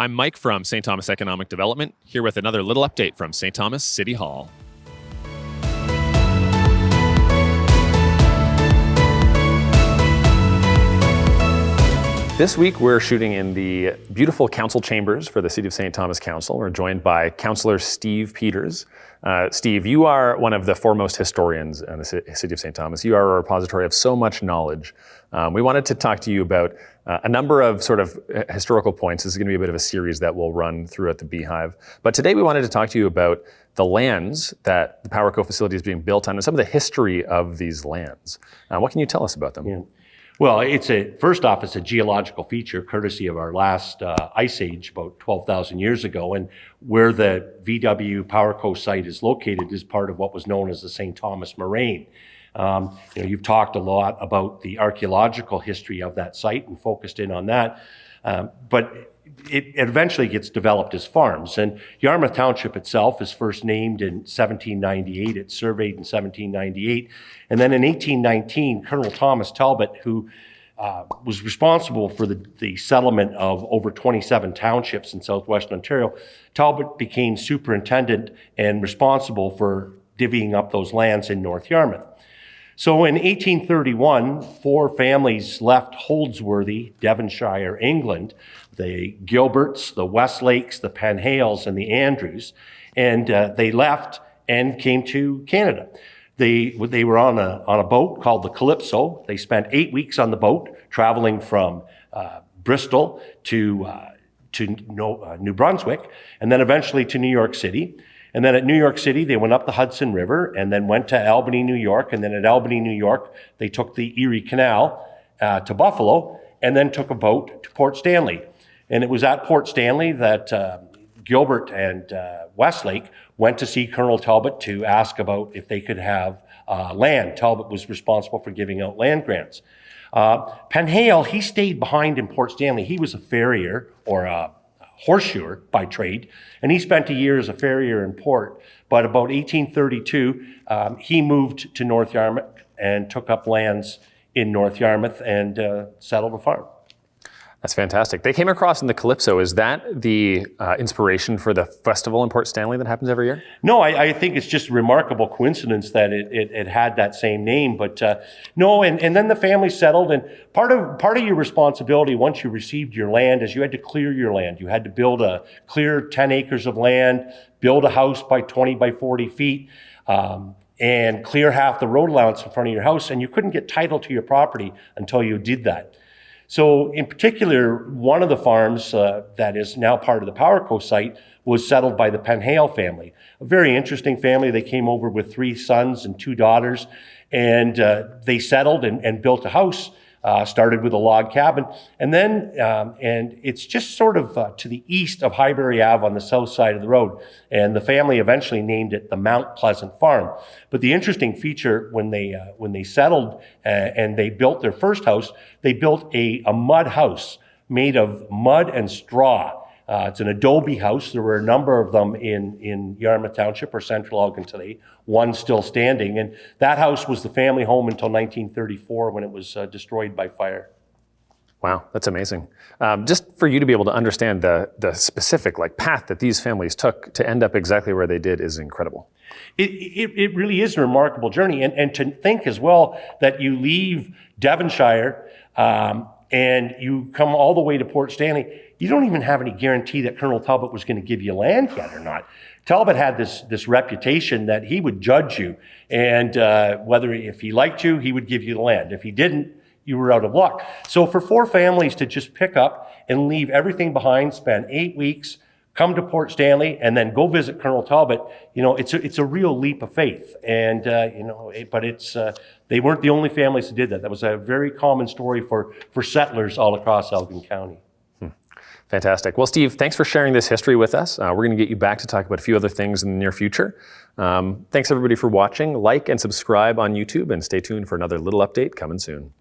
I'm Mike from St. Thomas Economic Development, here with another little update from St. Thomas City Hall. This week we're shooting in the beautiful council chambers for the City of St. Thomas Council. We're joined by Councillor Steve Peters. Steve, you are one of the foremost historians in the City of St. Thomas. You are a repository of so much knowledge. We wanted to talk to you about a number of sort of historical points. This is going to be a bit of a series that will run throughout the Beehive. But today we wanted to talk to you about the lands that the PowerCo facility is being built on and some of the history of these lands. What can you tell us about them? Yeah. Well, first off, it's a geological feature courtesy of our last ice age about 12,000 years ago. And where the VW PowerCo site is located is part of what was known as the St. Thomas Moraine. You've talked a lot about the archaeological history of that site and focused in on that. But it eventually gets developed as farms. And Yarmouth Township itself is first named in 1798. It's surveyed in 1798. And then in 1819, Colonel Thomas Talbot, who was responsible for the settlement of over 27 townships in southwestern Ontario, Talbot became superintendent and responsible for divvying up those lands in North Yarmouth. So in 1831, 4 families left Holdsworthy, Devonshire, England, the Gilberts, the Westlakes, the Penhales, and the Andrews, and they left and came to Canada. They were on a boat called the Calypso. They spent 8 weeks on the boat, traveling from Bristol to New Brunswick, and then eventually to New York City. And then at New York City, they went up the Hudson River and then went to Albany, New York. And then at Albany, New York, they took the Erie Canal to Buffalo and then took a boat to Port Stanley. And it was at Port Stanley that Gilbert and Westlake went to see Colonel Talbot to ask about if they could have land. Talbot was responsible for giving out land grants. Penhale, he stayed behind in Port Stanley. He was a farrier or a horseshoer by trade, and he spent a year as a farrier in port. But about 1832, he moved to North Yarmouth and took up lands in North Yarmouth and settled a farm. That's fantastic. They came across in the Calypso. Is that the inspiration for the festival in Port Stanley that happens every year? No, I think it's just a remarkable coincidence that it had that same name. But no, and then the family settled. And part of your responsibility once you received your land is you had to clear your land. You had to clear 10 acres of land, build a house by 20 by 40 feet, and clear half the road allowance in front of your house. And you couldn't get title to your property until you did that. So in particular, one of the farms that is now part of the PowerCo site was settled by the Penhale family. A very interesting family. They came over with 3 sons and 2 daughters, and they settled and built a house, started with a log cabin. And then, and it's just sort of to the east of Highbury Ave on the south side of the road. And the family eventually named it the Mount Pleasant Farm. But the interesting feature when they settled and they built their first house, they built a mud house made of mud and straw. It's an adobe house. There were a number of them in Yarmouth Township or Central Elgin today, one still standing. And that house was the family home until 1934 when it was destroyed by fire. Wow, that's amazing. Just for you to be able to understand the specific path that these families took to end up exactly where they did is incredible. It really is a remarkable journey. And to think as well that you leave Devonshire and you come all the way to Port Stanley, you don't even have any guarantee that Colonel Talbot was going to give you land yet or not. Talbot had this reputation that he would judge you, and if he liked you, he would give you the land. If he didn't, you were out of luck. So for 4 families to just pick up and leave everything behind, spend 8 weeks, come to Port Stanley, and then go visit Colonel Talbot, it's a real leap of faith. And but they weren't the only families who did that. That was a very common story for settlers all across Elgin County. Fantastic. Well, Steve, thanks for sharing this history with us. We're going to get you back to talk about a few other things in the near future. Thanks everybody for watching. Like and subscribe on YouTube and stay tuned for another little update coming soon.